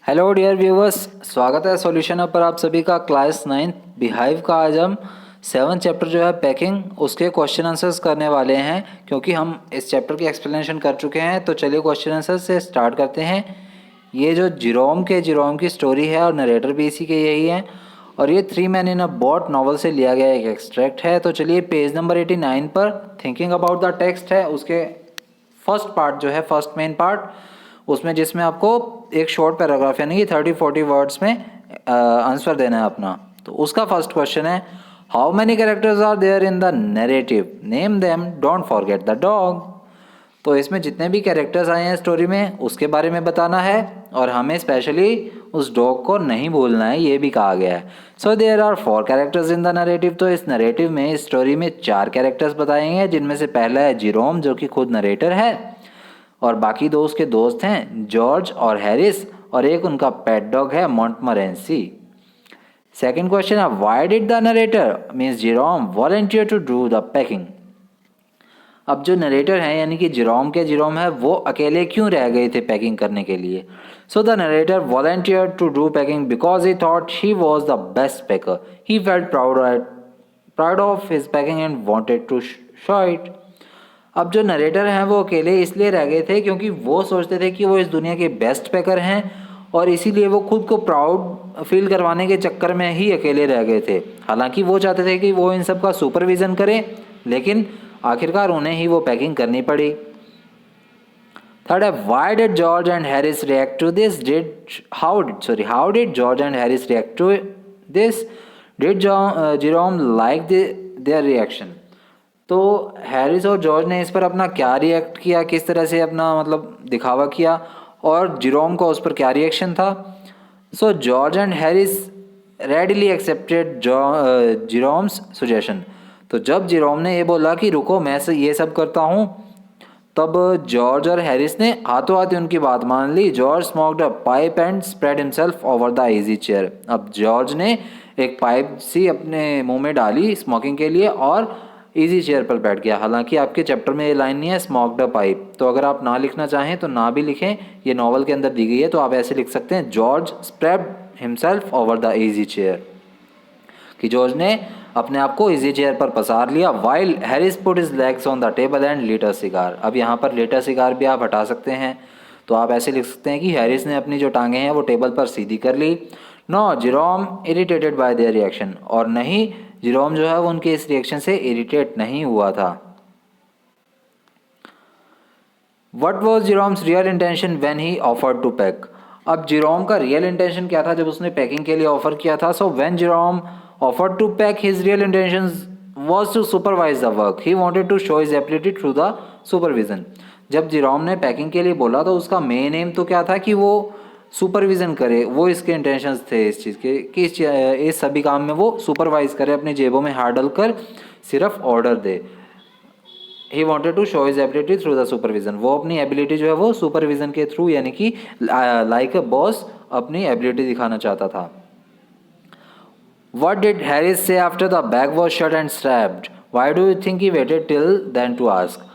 Hello dear viewers, स्वागत है solution पर आप सभी का। क्लास 9 बिहाइव का आज हम 7 चैप्टर जो है पैकिंग, उसके क्वेश्चन आंसर्स करने वाले हैं। क्योंकि हम इस चैप्टर की एक्सप्लेनेशन कर चुके हैं तो चलिए क्वेश्चन आंसर से स्टार्ट करते हैं। ये जो जिरोम की स्टोरी है और नरेटर भी इसी के यही है, और ये 3 man in a boat novel से लिया गया एक एक्सट्रैक्ट है। तो चलिए पेज नंबर 89 पर थिंकिंग अबाउट द टेक्स्ट है, उसके फर्स्ट पार्ट जो है, फर्स्ट मेन पार्ट, उसमें जिसमें आपको एक शॉर्ट पैराग्राफ यानी कि 30-40 वर्ड्स में आंसर देना है अपना। तो उसका फर्स्ट क्वेश्चन है, how many characters are there in the narrative, name them, don't forget the dog. तो इसमें जितने भी कैरेक्टर्स आए हैं स्टोरी में उसके बारे में बताना है, और हमें स्पेशली उस डॉग को नहीं भूलना है, ये भी कहा गया है। So there are 4 characters in the narrative. तो इस नरेटिव में, इस स्टोरी में 4 कैरेक्टर्स बताएंगे, जिनमें से पहला है जिरोम जो कि खुद नरेटर है, और बाकी दो उसके दोस्त हैं जॉर्ज और हैरिस, और एक उनका पेट डॉग है मॉन्टमोरेंसी। सेकंड क्वेश्चन है, why did the narrator means Jerome volunteer to do the packing. अब जो नरेटर हैं यानी कि जिरोम है, वो अकेले क्यों रह गए थे पैकिंग करने के लिए। So the narrator volunteer to do packing because he thought he was the best packer. He felt proud of his packing and wanted to show it. अब जो नरेटर हैं वो अकेले इसलिए रह गए थे क्योंकि वो सोचते थे कि वो इस दुनिया के बेस्ट पैकर हैं, और इसीलिए वो खुद को प्राउड फील करवाने के चक्कर में ही अकेले रह गए थे। हालांकि वो चाहते थे कि वो इन सब का सुपरविज़न करें, लेकिन आखिरकार उन्हें ही वो पैकिंग करनी पड़ी। थर्ड है, why did George and Harris react to this, how did George and Harris react to this, did Jerome like their reaction. तो हैरिस और जॉर्ज ने इस पर अपना क्या रिएक्ट किया, किस तरह से अपना मतलब दिखावा किया, और जिरोम का उस पर क्या रिएक्शन था। So George and Harris readily accepted Jerome's suggestion. तो जब जिरोम ने ये बोला कि रुको मैं ये सब करता हूँ, तब जॉर्ज और हैरिस ने हाथों हाथ उनकी बात मान ली। George smoked a pipe and spread himself over the easy chair. अब जॉर्ज ने एक पाइप सी अपने मुंह में डाली स्मोकिंग के लिए और इजी चेयर पर बैठ गया। हालांकि आपके चैप्टर में ये लाइन नहीं है स्मोक्ड अ पाइप, तो अगर आप ना लिखना चाहें तो ना भी लिखें, ये नॉवल के अंदर दी गई है, तो आप ऐसे लिख सकते हैं, George spread himself over the easy chair, कि जॉर्ज ने अपने आप को इजी चेयर पर पसार लिया। While Harris put his legs on the table and lit a cigar. अब यहाँ पर लीट अ सिगार भी आप हटा सकते हैं, तो आप ऐसे लिख सकते हैं कि हैरिस ने अपनी जो टांगें हैं वो टेबल पर सीधी कर ली। No Jerome irritated by their reaction, और नहीं जिरोम जो है वो उनके इस रिएक्शन से इरिटेट नहीं हुआ था। What was Jerome's real intention when he offered to pack. अब जिरोम का रियल इंटेंशन क्या था जब उसने पैकिंग के लिए ऑफर किया था। So when Jerome offered to pack, his real intention was to supervise the work, he wanted to show his ability through the supervision. जब जिरोम ने पैकिंग के लिए बोला तो उसका मेन एम तो क्या था कि वो सुपरविजन करे, वो इसके इंटेंशंस थे इस चीज़ के कि इस सभी काम में वो सुपरवाइज करे, अपनी जेबों में हाथ डालकर सिर्फ ऑर्डर दे। He wanted to show his ability through the supervision, वो अपनी एबिलिटी जो है वो सुपरविजन के थ्रू यानी कि लाइक अ बॉस अपनी एबिलिटी दिखाना चाहता था। What did Harris say after the bag was shut and strapped, why do you think he waited till then to ask.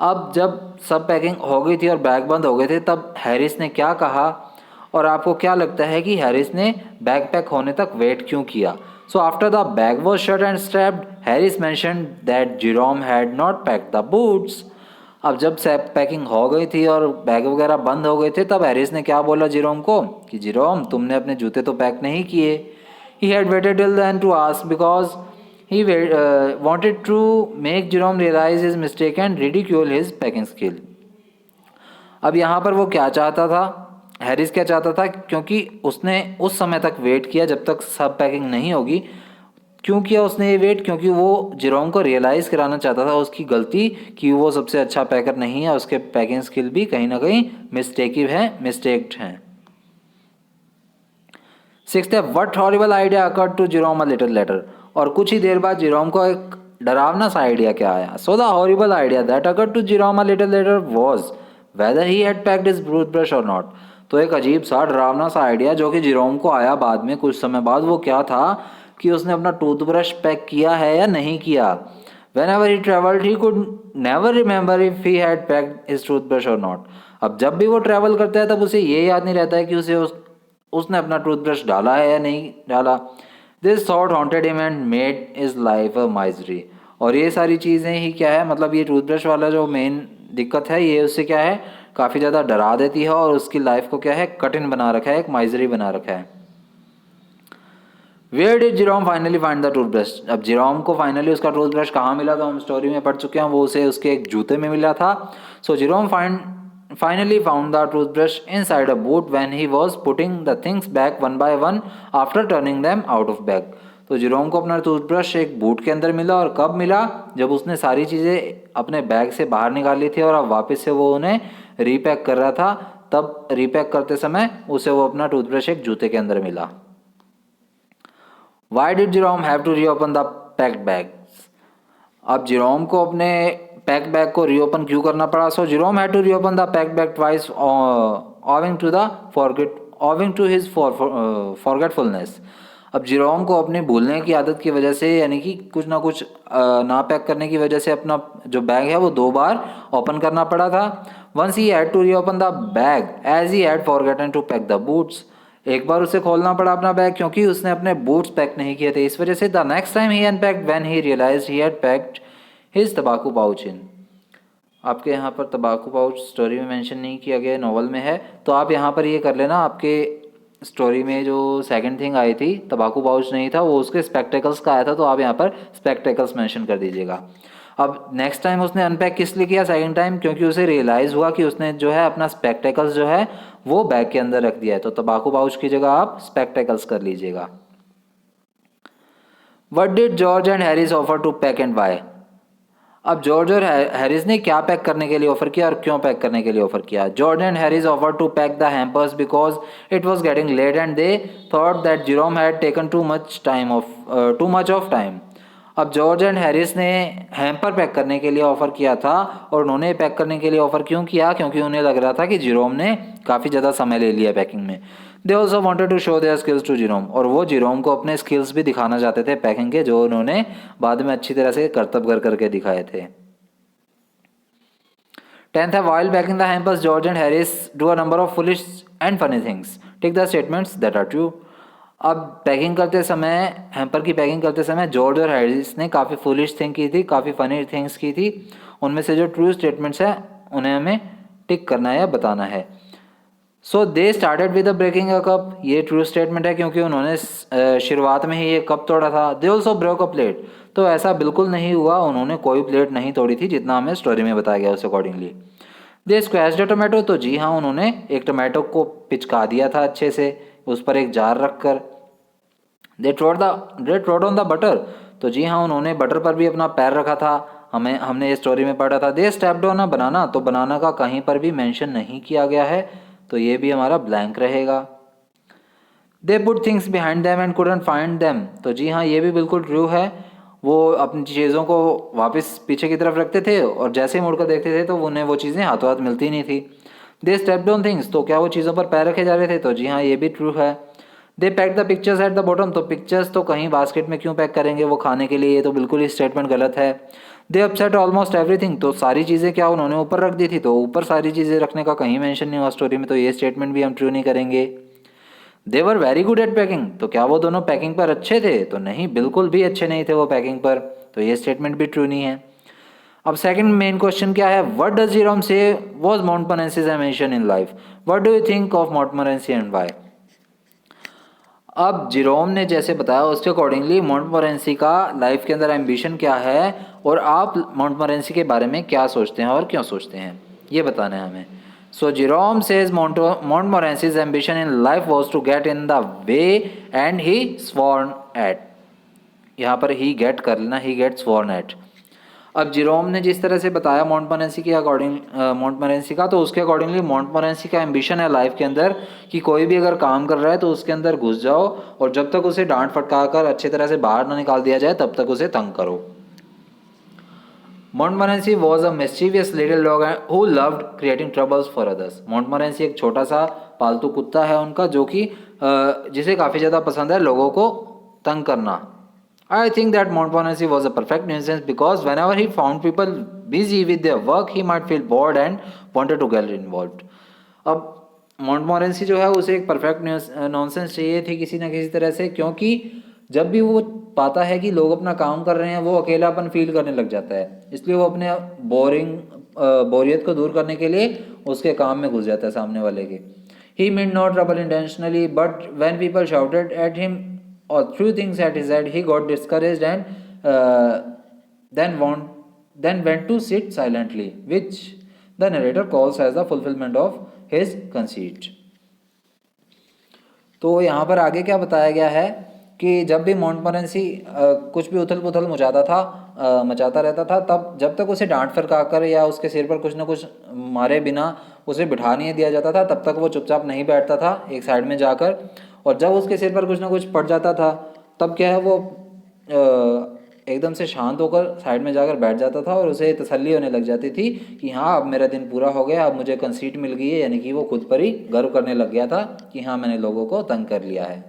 अब जब सब पैकिंग हो गई थी और बैग बंद हो गए थे, तब हैरिस ने क्या कहा, और आपको क्या लगता है कि हैरिस ने बैग पैक होने तक वेट क्यों किया। So after the bag was shut and strapped, Harris mentioned that Jerome had not packed the boots. अब जब सब पैकिंग हो गई थी और बैग वगैरह बंद हो गए थे, तब हैरिस ने क्या बोला जिरोम को कि जिरोम तुमने अपने जूते तो पैक नहीं किए। He had waited till then to ask because he wanted to make Jerome realize his mistake and ridicule his packing skill. अब यहाँ पर वो क्या चाहता था, हैरिस क्या चाहता था, क्योंकि उसने उस समय तक वेट किया जब तक सब पैकिंग नहीं होगी। क्यों किया उसने ये वेट, क्योंकि वो जेरोम को रियलाइज़ कराना चाहता था उसकी गलती कि वो सबसे अच्छा पैकर नहीं है, उसके पैकिंग स्किल भी कहीं ना कहीं मिस्टेक्ड हैं। सिक्स्थ है, what horrible idea occurred to Jerome a little later. और कुछ ही देर बाद जेरोम को एक डरावना सा आइडिया क्या आया। So the horrible idea that occurred to Jerome a little later was whether he had packed his toothbrush और नॉट। तो एक अजीब सा डरावना सा आइडिया जो कि जेरोम को आया बाद में, कुछ समय बाद, वो क्या था कि उसने अपना टूथब्रश पैक किया है या नहीं किया। Whenever he traveled, he could never remember if he had packed his toothbrush or not. अब जब भी वो ट्रैवल करता है तब उसे ये याद नहीं रहता है कि उसने अपना टूथब्रश डाला है या नहीं डाला। This thought haunted him and made is life a misery. और ये सारी चीज़ें ही क्या है, मतलब ये टूथब्रश वाला जो मेन दिक्कत है ये उससे क्या है, काफ़ी ज़्यादा डरा देती है और उसकी लाइफ को क्या है, कठिन बना रखा है, एक माइजरी बना रखा है। Where did Jerome finally find the toothbrush. अब जिरोम को फाइनली उसका टूथब्रश कहाँ मिला, तो हम स्टोरी में पढ़ चुके हैं, वो उसे उसके एक जूते में मिला था। सो Jerome finally found the toothbrush inside a boot when he was putting the things back one by one after turning them out of bag। तो जिरोम को अपना टूथब्रश एक बूट के अंदर मिला, और कब मिला, जब उसने सारी चीज़ें अपने बैग से बाहर निकाल ली थी और अब वापस से वो उन्हें रीपैक कर रहा था, तब रीपैक करते समय उसे वो अपना टूथब्रश एक जूते के अंदर मिला। Why did Jerome have to reopen the packed bags? अब जिरोम को अपने पैक बैग को रीओपन क्यों करना पड़ा? So Jerome had to reopen the pack bag twice owing to his forgetfulness. अब जिरोम को अपने भूलने की आदत की वजह से, यानी कि कुछ ना कुछ ना पैक करने की वजह से अपना जो बैग है वो 2 बार ओपन करना पड़ा था। Once he had to reopen the bag as he had forgotten to pack the boots. एक बार उसे खोलना पड़ा अपना बैग क्योंकि उसने अपने बूट्स पैक नहीं किए थे, इस वजह से the next time he unpacked when he realised he had packed his तंबाकू पाउच इन। आपके यहाँ पर तंबाकू पाउच स्टोरी में मेंशन नहीं किया गया, नॉवल में है, तो आप यहाँ पर ये कर लेना, आपके स्टोरी में जो सेकंड थिंग आई थी तंबाकू पाउच नहीं था, वो उसके स्पेक्टेकल्स का आया था, तो आप यहाँ पर स्पेक्टेकल्स मेंशन कर दीजिएगा। अब नेक्स्ट टाइम उसने अनपैक किस लिए किया सेकंड टाइम? क्योंकि उसे रियलाइज़ हुआ कि उसने जो है अपना स्पेक्टेकल्स जो है वो बैग के अंदर रख दिया है, तो तंबाकू पाउच की जगह आप स्पेक्टेकल्स कर लीजिएगा। What did George and Harris offer to pack and why? अब जॉर्ज और हैरिस ने क्या पैक करने के लिए ऑफर किया और क्यों पैक करने के लिए ऑफर किया? George and Harris offer to pack the hampers because it was getting late and they thought that Jerome had taken too much of time. अब जॉर्ज एंड हैरिस ने हैम्पर पैक करने के लिए offer किया था, और उन्होंने पैक करने के लिए ऑफर क्यों किया? क्योंकि उन्हें लग रहा था कि जिरोम ने काफ़ी ज़्यादा समय ले लिया पैकिंग में। They also wanted to show their skills to Jerome, और वो जिरोम को अपने स्किल्स भी दिखाना चाहते थे पैकिंग के, जो उन्होंने बाद में अच्छी तरह से करतब कर करके दिखाए थे। 10th है, while packing the hampers, George and Harris do a number of foolish and funny things. Take the statements that are true. अब पैकिंग करते समय, हैम्पर की पैकिंग करते समय जॉर्ज और हैरिस ने काफ़ी फुलिश थिंग की थी, काफ़ी फनी थिंग्स की थी। उनमें से जो ट्रू स्टेटमेंट्स हैं उन्हें हमें टिक करना है या बताना है। So they started with breaking a cup, ये ट्रू स्टेटमेंट है क्योंकि उन्होंने शुरुआत में ही ये कप तोड़ा था। They also broke a plate, तो ऐसा बिल्कुल नहीं हुआ, उन्होंने कोई प्लेट नहीं तोड़ी थी जितना हमें स्टोरी में बताया गया उस अकॉर्डिंगली। दे स्क्वैश्ड अ टोमेटो, तो जी हाँ उन्होंने एक टोमेटो को पिचका दिया था अच्छे से, उस पर एक जार रख कर। दे ट्रोड ऑन द बटर, तो जी हाँ उन्होंने बटर पर भी अपना पैर रखा था, हमने इस स्टोरी में पढ़ा था। दे स्टेप्ड ऑन अ बनाना, तो बनाना का कहीं पर भी मेंशन नहीं किया गया है, तो ये भी हमारा ब्लैंक रहेगा। They put things behind them and couldn't find them, तो जी हाँ ये भी बिल्कुल ट्रू है, वो अपनी चीज़ों को वापस पीछे की तरफ रखते थे और जैसे ही मुड़कर देखते थे तो उन्हें वो चीज़ें हाथों हाथ मिलती नहीं थी। दे स्टेप्ड ऑन थिंग्स, तो क्या वो चीज़ों पर पैर रखे जा रहे थे? तो जी हाँ ये भी ट्रू है। They pack the pictures at the bottom, तो पिक्चर्स तो कहीं बास्केट में क्यों पैक करेंगे वो खाने के लिए, ये तो बिल्कुल ही स्टेटमेंट गलत है। दे अपसेट ऑलमोस्ट एवरीथिंग, तो सारी चीज़ें क्या उन्होंने ऊपर रख दी थी, तो ऊपर सारी चीज़ें रखने का कहीं मेंशन नहीं हुआ स्टोरी में, तो ये स्टेटमेंट भी हम ट्रू नहीं करेंगे। They were very good at packing, तो क्या वो दोनों पैकिंग पर अच्छे थे? तो नहीं, बिल्कुल भी अच्छे नहीं थे वो पैकिंग पर, तो ये स्टेटमेंट भी ट्रू नहीं है। अब सेकंड मेन क्वेश्चन क्या है? What does Jerome say was Montmorency's ambition in life? What do you think of Montmorency and why? अब जिरोम ने जैसे बताया उसके अकॉर्डिंगली मोंटमोरेंसी का लाइफ के अंदर एम्बिशन क्या है, और आप मोंटमोरेंसी के बारे में क्या सोचते हैं और क्यों सोचते हैं, ये बताना है हमें। So Jerome says Montmorency's ambition in life was to get in the way and he sworn at, यहाँ पर ही गेट कर लेना, ही गेट स्वॉर्न एट। अब जिरोम ने जिस तरह से बताया मोंटमोरेंसी के अकॉर्डिंग, मोंटमोरेंसी का, तो उसके अकॉर्डिंगली मोंटमोरेंसी का एम्बिशन है लाइफ के अंदर कि कोई भी अगर काम कर रहा है तो उसके अंदर घुस जाओ और जब तक उसे डांट फटका कर अच्छी तरह से बाहर ना निकाल दिया जाए तब तक उसे तंग करो। Montmorency was a mischievous little dog who loved creating troubles for others. Montmorency एक छोटा सा पालतू कुत्ता है उनका, जो कि जिसे काफ़ी ज़्यादा पसंद है लोगों को तंग करना। I think that Montmorency was a perfect nuisance because whenever he found people busy with their work, he might feel bored and wanted to get involved. अब मॉन्टमोरेंसी जो है उसे एक परफेक्ट नॉनसेंस चाहिए थी किसी ना किसी तरह से, क्योंकि जब भी वो पाता है कि लोग अपना काम कर रहे हैं वो अकेलापन फील करने लग जाता है, इसलिए वो अपने बोरियत को दूर करने के लिए उसके काम में घुस जाता है सामने वाले के. He meant no trouble intentionally, but when people shouted at him or threw things at his head, he got discouraged and then want, then went to sit silently, which the narrator calls as the fulfillment of his conceit. तो यहाँ पर आगे क्या बताया गया है कि जब भी मॉन्टमोरेंसी कुछ भी उथल पुथल मचाता रहता था, तब जब तक उसे डांट फटका कर या उसके सिर पर कुछ ना कुछ मारे बिना उसे बिठा नहीं दिया जाता था, तब तक वो चुपचाप नहीं बैठता था एक साइड में जाकर. और जब उसके सिर पर कुछ ना कुछ पड़ जाता था, तब क्या है वो एकदम से शांत होकर साइड में जाकर बैठ जाता था और उसे तसल्ली होने लग जाती थी कि हाँ अब मेरा दिन पूरा हो गया, अब मुझे कंसीट मिल गई है, यानी कि वो खुद पर ही गर्व करने लग गया था कि हाँ मैंने लोगों को तंग कर लिया है.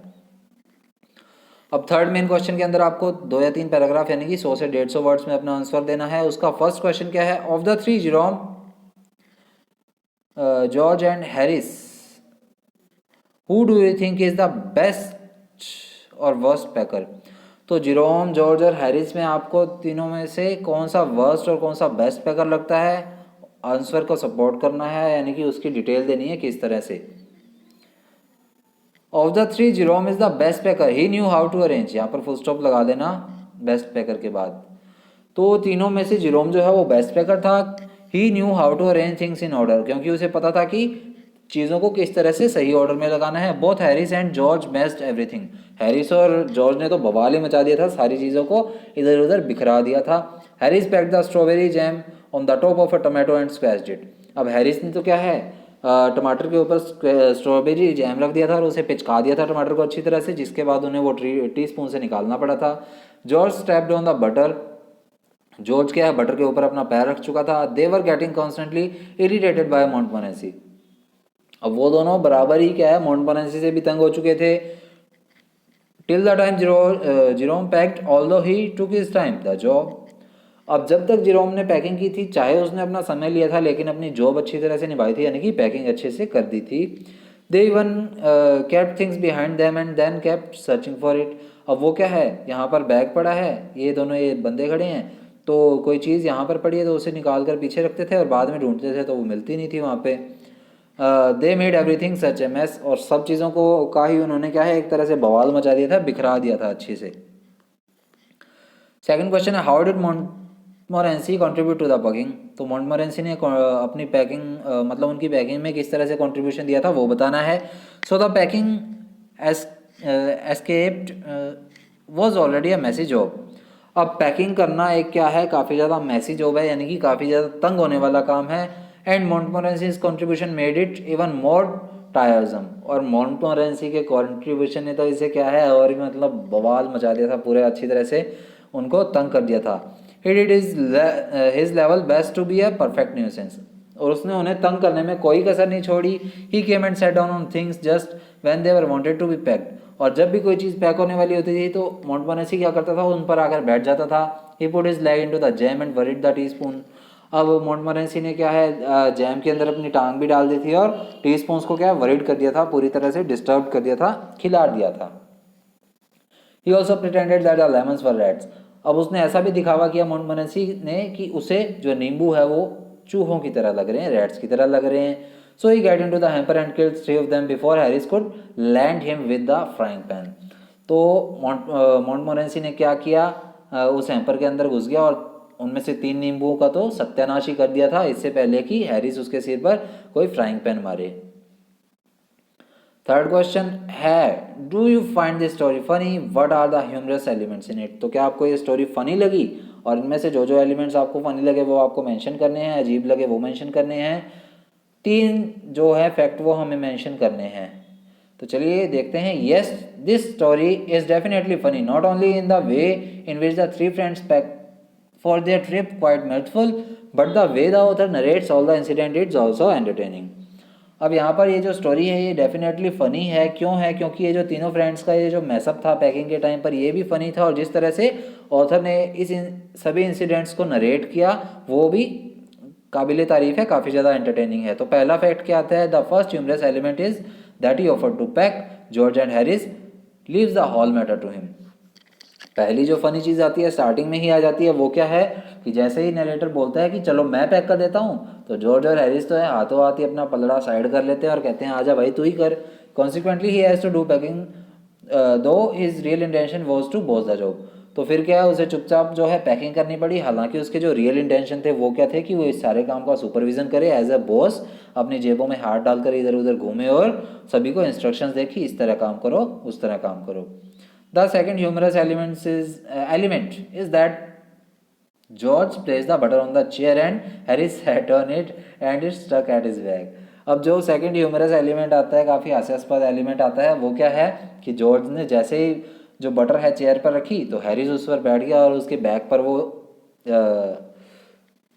अब थर्ड मेन क्वेश्चन के अंदर आपको 2 या 3 पैराग्राफ यानी कि 100 से 150 वर्ड्स में अपना आंसर देना है. उसका फर्स्ट क्वेश्चन क्या है, of the three Jerome, George and Harris, who do you think is the best और वर्स्ट पैकर. तो जेरोम, जॉर्ज और हैरिस में आपको तीनों में से कौन सा वर्स्ट और कौन सा बेस्ट पैकर लगता है, आंसर को सपोर्ट करना है, यानी कि उसकी डिटेल देनी है किस तरह से. Of the three Jerome is the best packer, he knew how to arrange, यहाँ पर फुल स्टॉप लगा देना बेस्ट पैकर के बाद. तो तीनों में से जेरोम जो है वो बेस्ट पैकर था. He knew how to arrange things in order, क्योंकि उसे पता था कि चीज़ों को किस तरह से सही ऑर्डर में लगाना है. Both Harris and George messed everything, Harris और जॉर्ज ने तो बवाल ही मचा दिया था, सारी चीज़ों को इधर उधर बिखरा दिया था. Harris packed the strawberry jam on the top of a tomato and squashed it. अब हैरिस ने तो क्या है टमाटर के ऊपर स्ट्रॉबेरी जैम रख दिया था और उसे पिचका दिया था टमाटर को अच्छी तरह से, जिसके बाद उन्हें वो टी स्पून से निकालना पड़ा था. George stepped on the butter, George क्या है बटर के ऊपर अपना पैर रख चुका था. They were getting constantly irritated by Montmorency, अब वो दोनों बराबर ही क्या है मॉन्टमोरेंसी से भी तंग हो चुके थे. Till the time Jerome packed although he took his time the job. अब जब तक जेरोम ने पैकिंग की थी, चाहे उसने अपना समय लिया था, लेकिन अपनी जॉब अच्छी तरह से निभाई थी, यानी कि पैकिंग अच्छे से कर दी थी. They even kept things behind them and then kept searching for it. अब वो क्या है, यहाँ पर बैग पड़ा है, ये दोनों ये बंदे खड़े हैं, तो कोई चीज़ यहाँ पर पड़ी है तो उसे निकाल कर पीछे रखते थे और बाद में ढूंढते थे तो वो मिलती नहीं थी वहाँ पे. They made everything such a mess, और सब चीज़ों को का ही उन्होंने क्या है एक तरह से बवाल मचा दिया था, बिखरा दिया था अच्छे से. सेकंड क्वेश्चन है, how did Montmorency contribute to the packing. तो मॉन्टमोरेंसी ने अपनी पैकिंग मतलब उनकी पैकिंग में किस तरह से कंट्रीब्यूशन दिया था वो बताना है. So the packing escaped was already a messy job. अब पैकिंग करना एक क्या है काफ़ी ज़्यादा मैसी जॉब है, यानी कि काफ़ी ज़्यादा तंग होने वाला काम है. And Montmorency's contribution made it even more tiresome, और मॉन्टमोरेंसी के कंट्रीब्यूशन ने तो इसे क्या है और भी मतलब बवाल मचा दिया था, पूरे अच्छी तरह से उनको तंग कर दिया था. He did his level best to be a perfect nuisance, और उसने उन्हें तंग करने में कोई कसर नहीं छोड़ी. He came and sat down on things just when they were wanted to be packed, और जब भी कोई चीज़ पैक होने वाली होती थी तो मॉन्टमोरेंसी क्या करता था, उन पर आकर बैठ जाता था. He put his leg into the jam and worried the teaspoon. अब मॉन्टमोरेंसी ने क्या है जैम के अंदर अपनी टांग भी डाल दी थी और टीस्पून्स को क्या वरीड कर दिया था, पूरी तरह से डिस्टर्ब कर दिया था, खिला दिया था. He also pretended that the lemons were rats. अब उसने ऐसा भी दिखावा किया मॉन्टमोरेंसी ने कि उसे जो नींबू है वो चूहों की तरह लग रहे हैं, रैट्स की तरह लग रहे हैं. So he get into the hamper and killed 3 of them before Harris could land him with the frying pan. तो मॉन्टमोरेंसी ने क्या किया, उस हैम्पर के अंदर घुस गया और उनमें से 3 नींबुओं का तो सत्यानाश ही कर दिया था, इससे पहले कि हैरिस उसके सिर पर कोई फ्राइंग पैन मारे. थर्ड क्वेश्चन है, do you find this story funny, what are the humorous elements in it. तो क्या आपको ये स्टोरी फनी लगी, और इनमें से जो जो एलिमेंट्स आपको फनी लगे वो आपको मेंशन करने हैं, अजीब लगे वो मेंशन करने हैं. 3 जो है फैक्ट वो हमें मेंशन करने हैं. तो चलिए देखते हैं. Yes, this story is definitely funny, not only in the way in which the 3 friends pack for their trip quite mirthful, but the way the author narrates all the incident is also entertaining. अब यहाँ पर ये जो story है ये definitely funny है. क्यों है, क्योंकि ये जो तीनों फ्रेंड्स का ये जो मैसअप था पैकिंग के टाइम पर ये भी फ़नी था, और जिस तरह से ऑथर ने सभी इंसिडेंट्स को नरेट किया वो भी काबिल तारीफ है, काफ़ी ज़्यादा एंटरटेनिंग है। तो पहला फैक्ट क्या आता है, the first humorous element is that he offer to pack George and Harris leaves the whole matter to him. पहली जो फनी चीज़ आती है स्टार्टिंग में ही आ जाती है, वो क्या है कि जैसे ही नरेटर बोलता है कि चलो मैं पैक कर देता हूँ, तो जॉर्ज और हैरिस तो है हाथों हाथ ही अपना पलड़ा साइड कर लेते हैं और कहते हैं आजा भाई तू ही कर। Consequently he has to do packing though his real intention was to boss the job. तो फिर क्या है, उसे चुपचाप जो है पैकिंग करनी पड़ी, हालांकि उसके जो रियल इंटेंशन थे वो क्या थे कि वो इस सारे काम का सुपरविजन करे एज अ बॉस, अपनी जेबों में हाथ डालकर इधर उधर घूमे और सभी को इंस्ट्रक्शंस दे कि इस तरह काम करो उस तरह काम करो। The second humorous element is that George placed the butter on the chair and Harry sat on it and it stuck at his back. अब जो सेकंड ह्यूमरस एलिमेंट आता है, काफ़ी हास्यास्पद एलिमेंट आता है, वो क्या है कि जॉर्ज ने जैसे ही जो बटर है चेयर पर रखी तो हैरिस उस पर बैठ गया और उसके बैक पर वो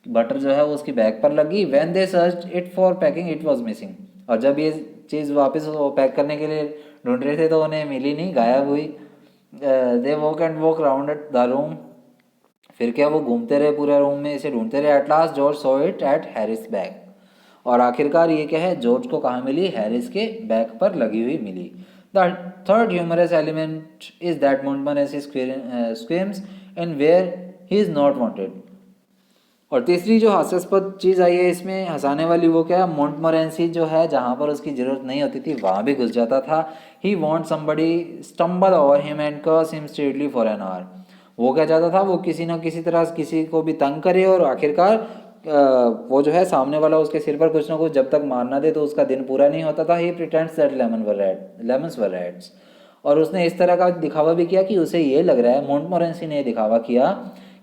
बटर जो है वो उसकी बैक पर लगी। When they search it for packing it was missing. और जब ये चीज़ वापस वो पैक करने के लिए ढूंढ रहे थे तो उन्हें मिली नहीं, गायब हुई। They walk and walk round at the room. फिर क्या वो घूमते रहे पूरे रूम में, इसे ढूंढते रहे। At last George saw it at Harris bag. और आखिरकार ये क्या है, जॉर्ज को कहाँ मिली, हैरिस के बैग पर लगी हुई मिली। The third humorous element is that Montmorency screams and where he is not wanted. और तीसरी जो हास्यास्पद चीज़ आई है इसमें हंसाने वाली, वो क्या है, मोंटमोरेंसी जो है जहाँ पर उसकी ज़रूरत नहीं होती थी वहाँ भी घुस जाता था। He want somebody stumble over him and curse him straightly for an hour. वो क्या चाहता था, वो किसी न किसी तरह किसी को भी तंग करे और आखिरकार वो जो है सामने वाला उसके सिर पर कुछ ना कुछ जब तक मार ना दे तो उसका दिन पूरा नहीं होता था। He pretends that lemons were reds. और उसने इस तरह का दिखावा भी किया कि उसे ये लग रहा है, मोंटमोरेंसी ने दिखावा किया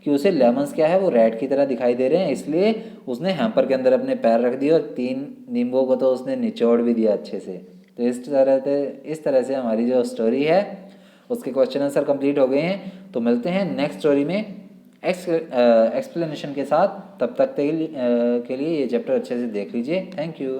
कि उसे लेमन्स क्या है वो रेड की तरह दिखाई दे रहे हैं, इसलिए उसने हैम्पर के अंदर अपने पैर रख दिए और 3 नींबुओं को तो उसने निचोड़ भी दिया अच्छे से। तो इस तरह से हमारी जो स्टोरी है उसके क्वेश्चन आंसर कंप्लीट हो गए हैं। तो मिलते हैं नेक्स्ट स्टोरी में एक्सप्लेनेशन के साथ। तब तक के लिए ये चैप्टर अच्छे से देख लीजिए। Thank you.